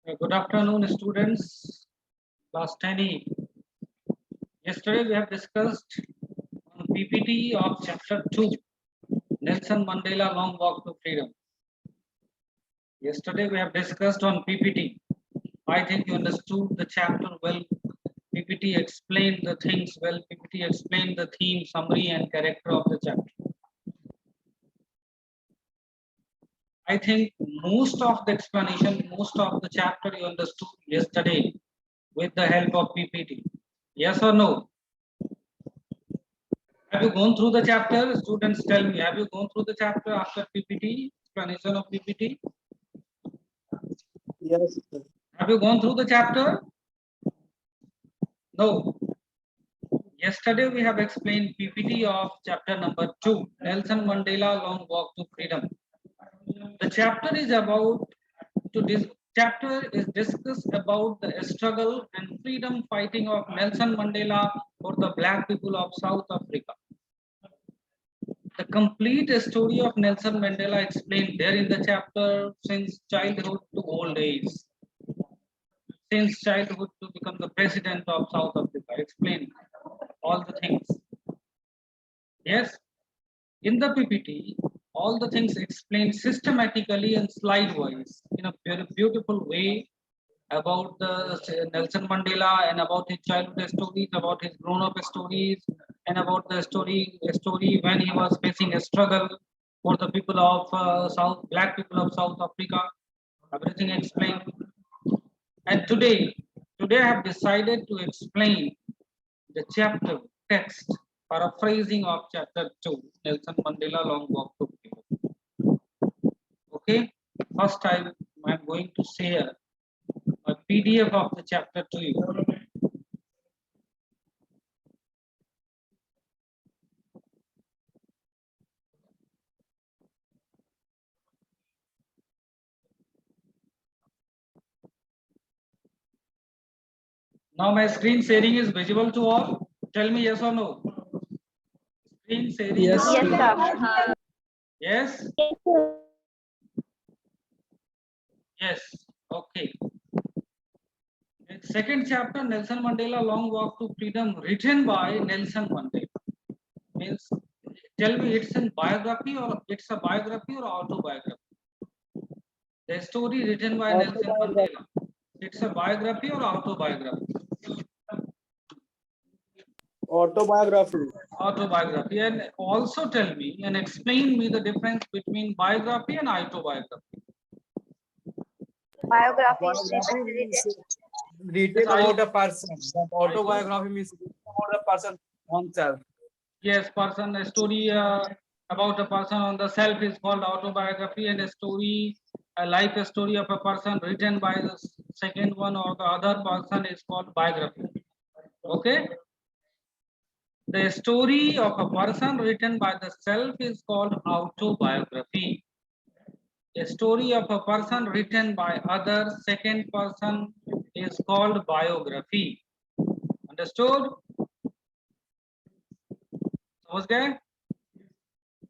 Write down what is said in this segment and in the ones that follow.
Good afternoon, students. Class 10E. Yesterday we have discussed on PPT of chapter 2, Nelson Mandela Long Walk to Freedom. Yesterday we have discussed on PPT. I think you understood the chapter well. PPT explained the things well. PPT explained the theme, summary, and character of the chapter. I think most of the explanation, most of the chapter you understood yesterday with the help of PPT. Yes or no? Have you gone through the chapter? Students, tell me, have you gone through the chapter after PPT, explanation of PPT? Yes, sir. Have you gone through the chapter? No. Yesterday we have explained PPT of chapter number 2, Nelson Mandela Long Walk to Freedom. The chapter is about this chapter is discussed about the struggle and freedom fighting of Nelson Mandela for the black people of South Africa. The complete story of Nelson Mandela explained there in the chapter since childhood to old age. Since childhood to become the president of South Africa, explaining all the things. Yes, in the PPT, all the things explained systematically and slide wise in a very beautiful way about the Nelson Mandela and about his childhood stories, about his grown-up stories, and about the story when he was facing a struggle for the people of black people of South Africa. Everything explained. And today I have decided to explain the chapter text, paraphrasing of chapter 2, Nelson Mandela Long Walk to Freedom. Okay, first time I am going to share a PDF of the chapter to you. Now my screen sharing is visible to all. Tell me yes or no. Screen sharing. Yes, is sir. Yes. Yes. Okay. Second chapter, Nelson Mandela Long Walk to Freedom, written by Nelson Mandela. Means, tell me, it's a biography or autobiography? The story written by Nelson Mandela. It's a biography or autobiography? Autobiography. Autobiography. And also tell me and explain me the difference between biography and autobiography. Biography Means written about a person. But autobiography means written about a person himself. Yes, person, a story about a person on the self is called autobiography, and a life story of a person written by the second one or the other person is called biography. Okay? The story of a person written by the self is called autobiography. A story of a person written by other second person is called biography. Understood? Okay?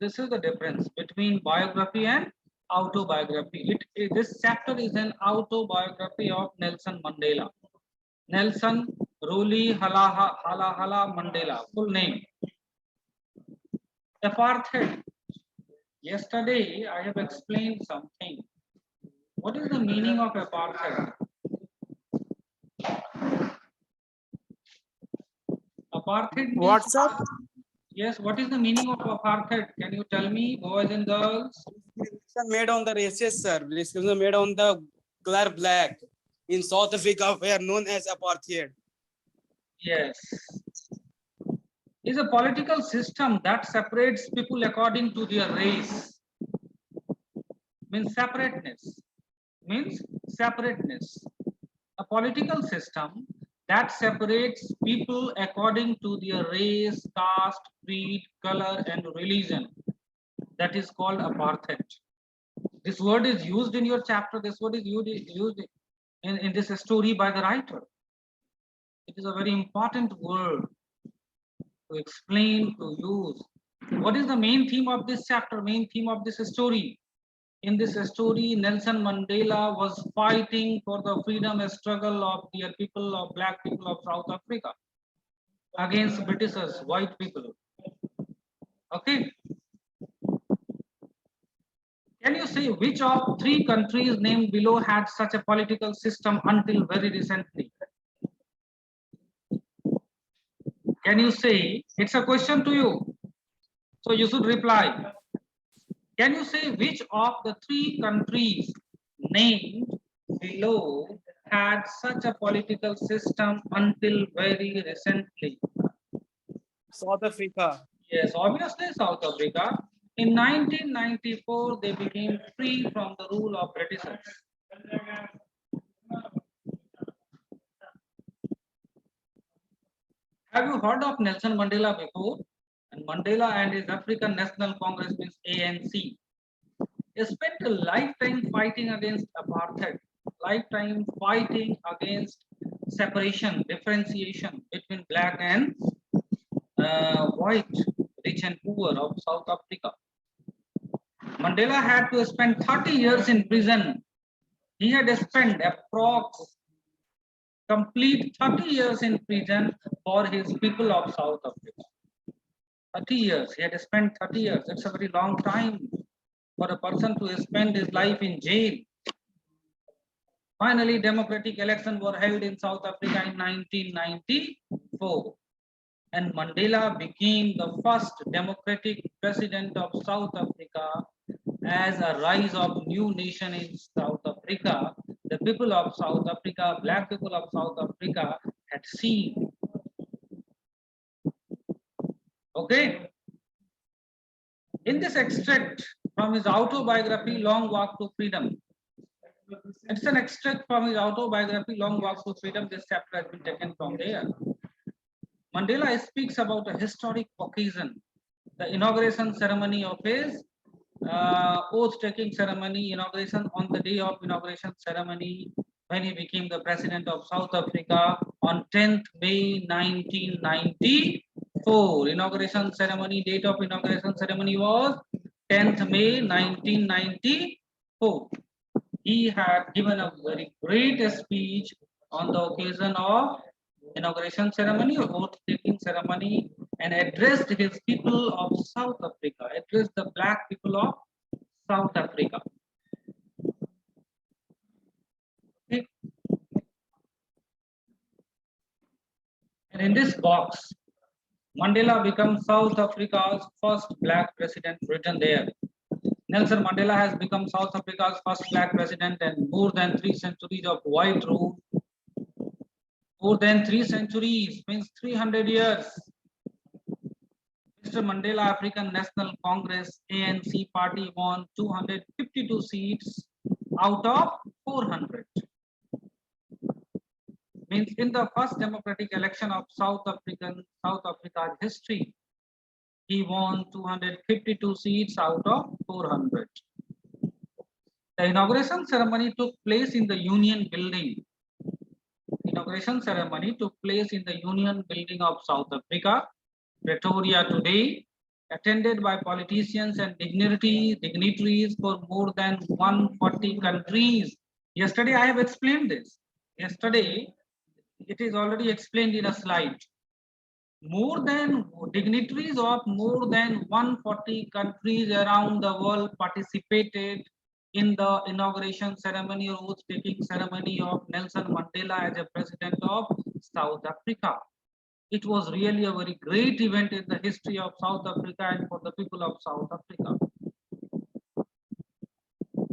This is the difference between biography and autobiography. This chapter is an autobiography of Nelson Mandela. Nelson Ruli Halahala Mandela, full name. Apartheid. Yesterday I have explained something. What is the meaning of apartheid? Apartheid means What's up? Yes, what is the meaning of apartheid? Can you tell me, boys and girls? Discrimination made on the races, sir. Discrimination made on the color black. In South Africa, we are known as apartheid. Yes. Is a political system that separates people according to their race. Means separateness. Means separateness. A political system that separates people according to their race, caste, creed, color, and religion. That is called apartheid. This word is used in your chapter. This word is used in this story by the writer. It is a very important word to explain, to use. What is the main theme of this chapter, main theme of this story? In this story, Nelson Mandela was fighting for the freedom struggle of the people of black people of South Africa against Britishers, white people. Okay. Can you say which of three countries named below had such a political system until very recently? Can you say? It's a question to you. So you should reply. Can you say which of the three countries named below had such a political system until very recently? South Africa. Yes, obviously South Africa. In 1994, they became free from the rule of Britishers. Have you heard of Nelson Mandela before? And Mandela and his African National Congress, means ANC, he spent a lifetime fighting against apartheid, lifetime fighting against separation, differentiation between black and white, rich and poor of South Africa. Mandela had to spend 30 years in prison. He had spent approx complete 30 years in prison for his people of South Africa. 30 years. He had spent 30 years. It's a very long time for a person to spend his life in jail. Finally, democratic elections were held in South Africa in 1994. And Mandela became the first democratic president of South Africa. As a rise of new nation in South Africa, the people of South Africa, black people of South Africa had seen. Okay. In this extract from his autobiography, Long Walk to Freedom. It's an extract from his autobiography, Long Walk to Freedom. This chapter has been taken from there. Mandela speaks about a historic occasion, the inauguration ceremony of his oath-taking ceremony, inauguration on the day of inauguration ceremony when he became the president of South Africa on 10th May 1994. Inauguration ceremony, date of inauguration ceremony was 10th May 1994. He had given a very great speech on the occasion of inauguration ceremony, oath-taking ceremony, and addressed his people of South Africa, addressed the black people of South Africa. Okay. And in this box, Mandela becomes South Africa's first black president, written there. Nelson Mandela has become South Africa's first black president, and more than 3 centuries of white rule. More than 3 centuries means 300 years. Mr. Mandela African National Congress ANC party won 252 seats out of 400. Means in the first democratic election of South Africa's history, he won 252 seats out of 400. The inauguration ceremony took place in the Union Building. Inauguration ceremony took place in the Union Building of South Africa, Pretoria today, attended by politicians and dignitaries for more than 140 countries. Yesterday I have explained this. Yesterday it is already explained in a slide. More than dignitaries of more than 140 countries around the world participated in the inauguration ceremony or oath-taking ceremony of Nelson Mandela as a president of South Africa. It was really a very great event in the history of South Africa and for the people of South Africa.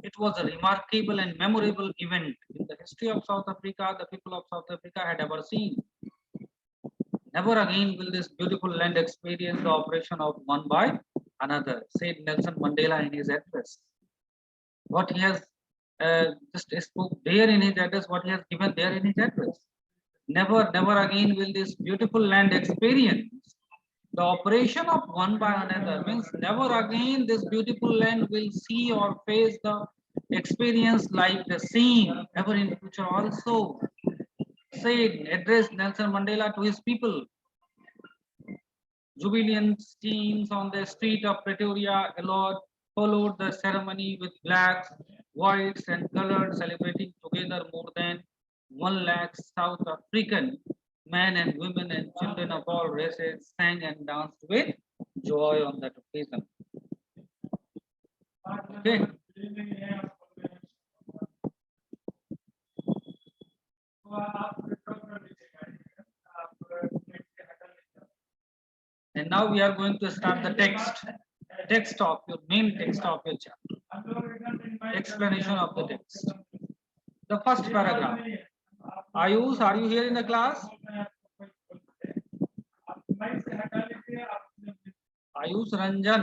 It was a remarkable and memorable event in the history of South Africa the people of South Africa had ever seen. Never again will this beautiful land experience the operation of one by another, said Nelson Mandela in his address. What he has just spoke there in his address, what he has given there in his address. Never again will this beautiful land experience the operation of one by another, means never again this beautiful land will see or face the experience like the same ever in future also, said, addressed Nelson Mandela to his people. Jubilant teams on the street of Pretoria allowed followed the ceremony with blacks, whites, and colored, celebrating together more than 1 lakh South African men and women and children of all races sang and danced with joy on that occasion. Okay. And now we are going to start the text of your main text of your chapter. Explanation of the text. The first paragraph. Ayush, are you here in the class? Ayush Ranjan.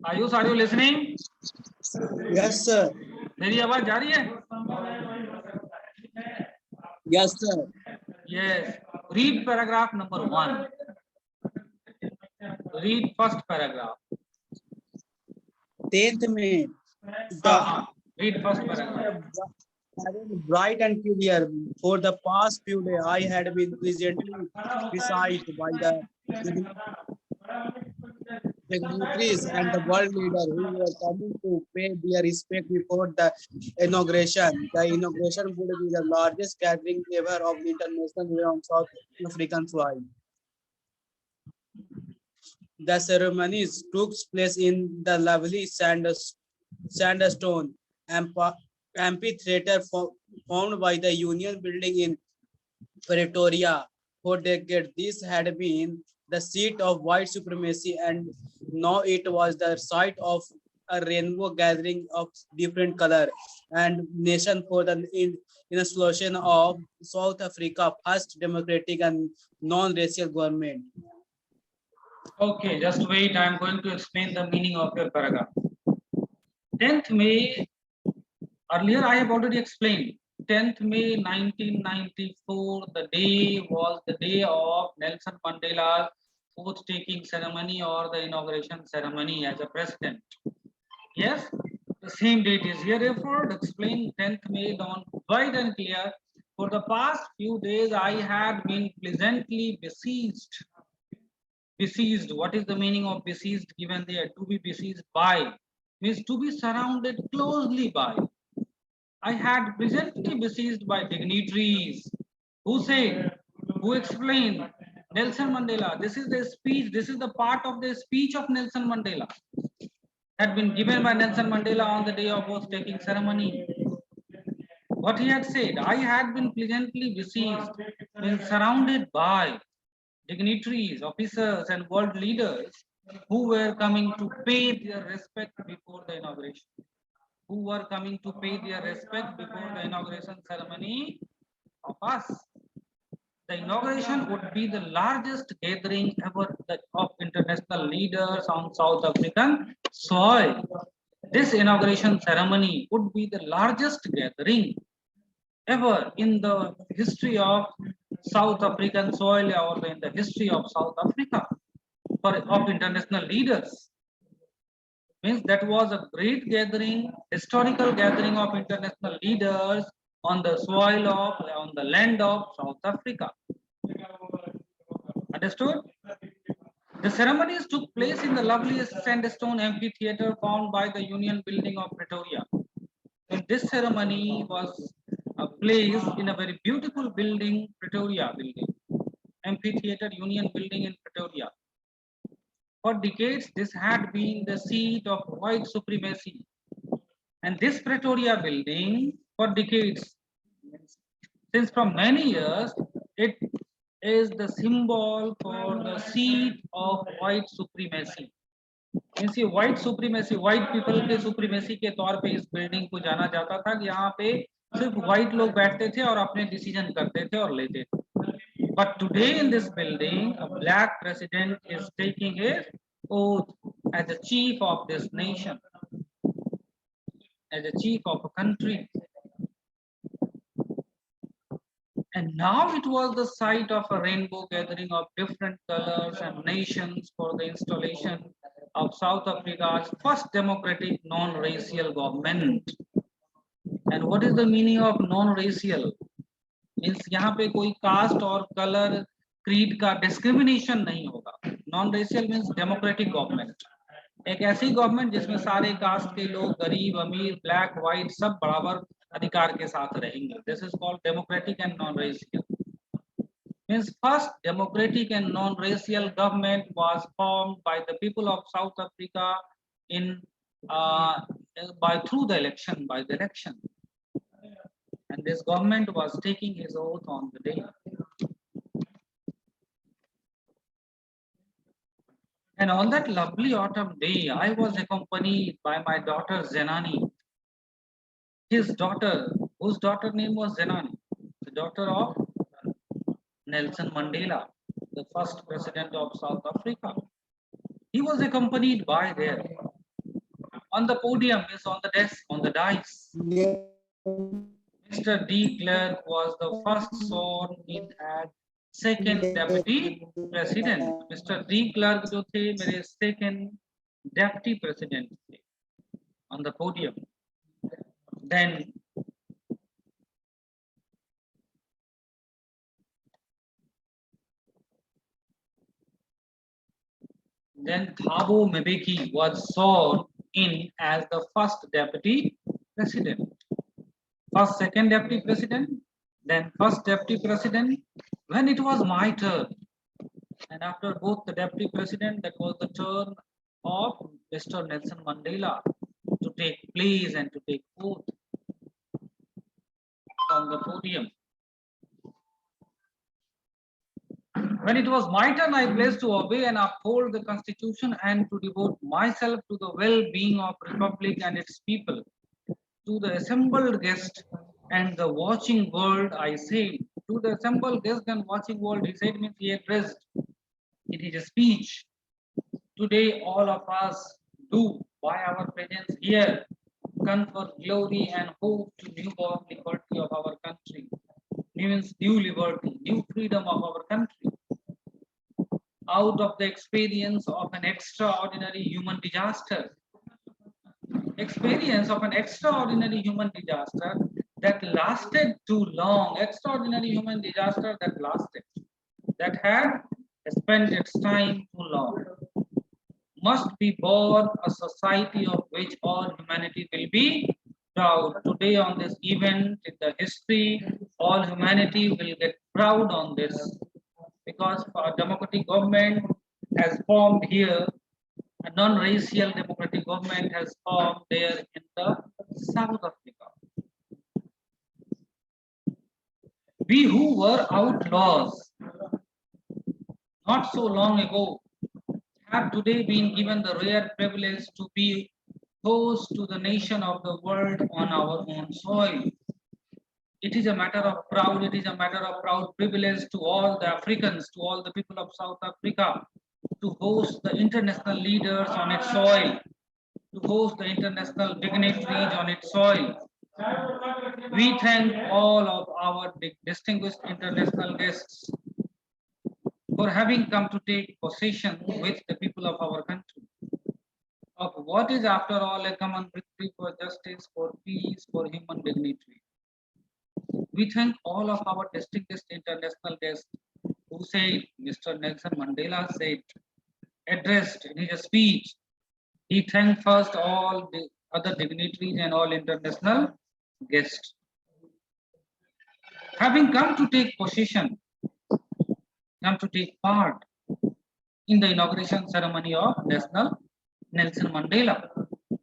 Ayush, are you listening? Yes, sir. मेरी आवाज जा रही है? Yes, sir. Yes. Read paragraph number 1. Read first paragraph. 10th May. Read first paragraph. Bright and clear. For the past few days, I had been pleasantly besieged by the dignitaries and the world leaders who were coming to pay their respect before the inauguration. The inauguration would be the largest gathering ever of the international day on South African soil. The ceremonies took place in the lovely sandstone amphitheater formed by the Union Building in Pretoria. For decades, this had been the seat of white supremacy, and now it was the site of a rainbow gathering of different color and nation for the installation of South Africa first democratic and non-racial government. Okay, just wait. I am going to explain the meaning of your paragraph. 10th May, earlier I have already explained. 10th May 1994, the day was the day of Nelson Mandela's oath-taking ceremony or the inauguration ceremony as a president. Yes, the same date is here. Therefore, explain 10th May dawn bright and clear. For the past few days, I had been pleasantly besieged. Besieged. What is the meaning of besieged? Given there, to be besieged by means to be surrounded closely by. I had pleasantly besieged by dignitaries. Who said? Who explained? Nelson Mandela. This is the speech. This is the part of the speech of Nelson Mandela. Had been given by Nelson Mandela on the day of oath-taking ceremony. What he had said, I had been pleasantly besieged, means surrounded by dignitaries, officers, and world leaders who were coming to pay their respect before the inauguration. Who were coming to pay their respect before the inauguration ceremony of us. The inauguration would be the largest gathering ever of international leaders on South African soil. This inauguration ceremony would be the largest gathering ever in the history of South African soil or in the history of South Africa of international leaders. Means that was a great gathering, historical gathering of international leaders on the soil of, on the land of South Africa. Understood? The ceremonies took place in the loveliest sandstone amphitheater formed by the Union Building of Pretoria. And this ceremony was placed in a very beautiful building, Pretoria building, amphitheater Union Building in Pretoria. For decades, this had been the seat of white supremacy. And this Pretoria building, for decades, since from many years, it is the symbol for the seat of white supremacy. Means ये white supremacy, white people के supremacy के तौर पे इस building को जाना जाता था कि यहाँ पे सिर्फ व्हाइट लोग बैठते थे और अपने डिसीजन करते थे और लेते थे. But today in this building, a black president is taking his oath as the chief of this nation, as the chief of a country. And now it was the site of a rainbow gathering of different colors and nations for the installation of South Africa's first democratic non-racial government. And what is the meaning of non-racial? Means यहाँ पे कोई cast और colour creed का discrimination नहीं होगा। Non racial means democratic government, एक ऐसी government जिसमें सारे कास्ट के लोग, गरीब अमीर ब्लैक व्हाइट सब बराबर अधिकार के साथ रहेंगे। This is called democratic and non racial. Means first democratic and non-racial government was formed by the people of South Africa in uh, by through the election, by the election, and this government was taking his oath on the day. And on that lovely autumn day, I was accompanied by my daughter Zenani, his daughter, whose daughter name was Zenani, the daughter of Nelson Mandela, the first president of South Africa. He was accompanied by there. On the podium is on the desk, on the dais. Mr. D. Clerk was the first sworn in as second deputy president. Mr. D. Clerk जो थे मेरे second deputy president थे on the podium. Then Thabo Mbeki was sworn in as the first deputy president. First, second deputy president, then first deputy president. When it was my turn, and after both the deputy president, that was the turn of Mr. Nelson Mandela to take place and to take oath from the podium. When it was my turn, I pledged to obey and uphold the constitution and to devote myself to the well-being of republic and its people. To the assembled guest and the watching world, I say, to the assembled guest and watching world, he said, means he addressed in his speech. Today, all of us do, by our presence here, confer glory and hope to newborn liberty of our country. Means new liberty, new freedom of our country. Out of the experience of an extraordinary human disaster, experience of an extraordinary human disaster that lasted too long, extraordinary human disaster that lasted, that had spent its time too long, must be born a society of which all humanity will be proud. Today on this event in the history, all humanity will get proud on this because a democratic government has formed here, a non-racial democratic government has formed there in the South Africa. We who were outlaws not so long ago have today been given the rare privilege to be host to the nation of the world on our own soil. It is a matter of proud, it is a matter of proud privilege to all the Africans, to all the people of South Africa, to host the international leaders on its soil, to host the international dignitaries on its soil. We thank all of our distinguished international guests for having come to take possession with the people of our country of what is after all a common victory for justice, for peace, for human dignity. We thank all of our distinguished international guests who said, Mr. Nelson Mandela said, addressed in his speech, he thanked first all the other dignitaries and all international guests. Having come to take possession, come to take part in the inauguration ceremony of National Nelson Mandela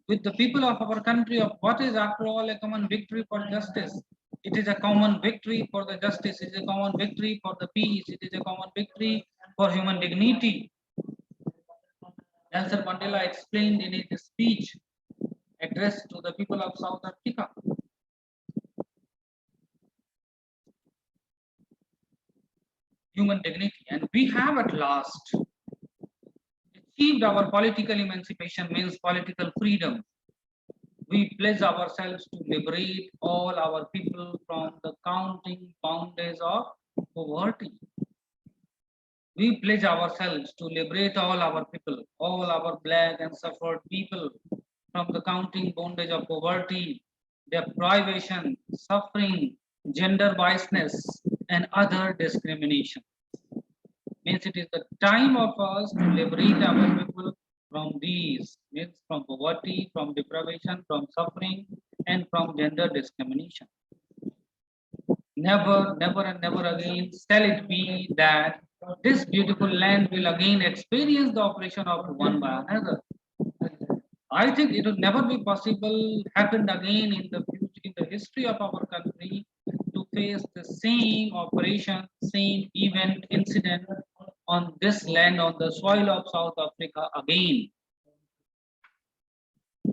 with the people of our country of what is after all a common victory for justice. It is a common victory for the justice, it is a common victory for the peace, it is a common victory for human dignity. Nelson Mandela explained in his speech addressed to the people of South Africa. Human dignity, and we have at last achieved our political emancipation, means political freedom. We pledge ourselves to liberate all our people from the counting boundaries of poverty. We pledge ourselves to liberate all our people, all our black and suffered people from the counting bondage of poverty, deprivation, suffering, gender biasness, and other discrimination. Means it is the time of us to liberate our people from these, means from poverty, from deprivation, from suffering, and from gender discrimination. Never, never, and never again shall it be that this beautiful land will again experience the operation of one by another. I think it will never be possible happened again in the future, in the history of our country, to face the same operation, same event, incident on this land, on the soil of South Africa again.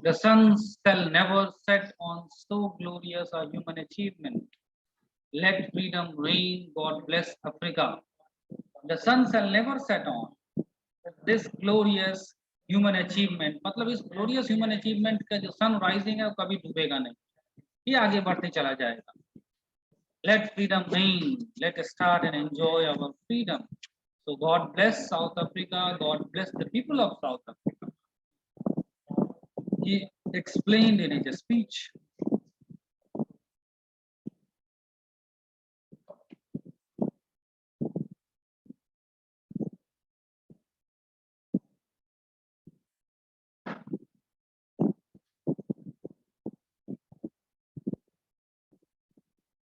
The sun shall never set on so glorious a human achievement. Let freedom reign, God bless Africa. The sun shall never set on this glorious human achievement. मतलब इस glorious human achievement का जो sun rising है वो कभी डूबेगा नहीं, ये आगे बढ़ते चला जाएगा. Let freedom reign. Let us start and enjoy our freedom. So God bless South Africa. God bless the people of South Africa. He explained in his speech.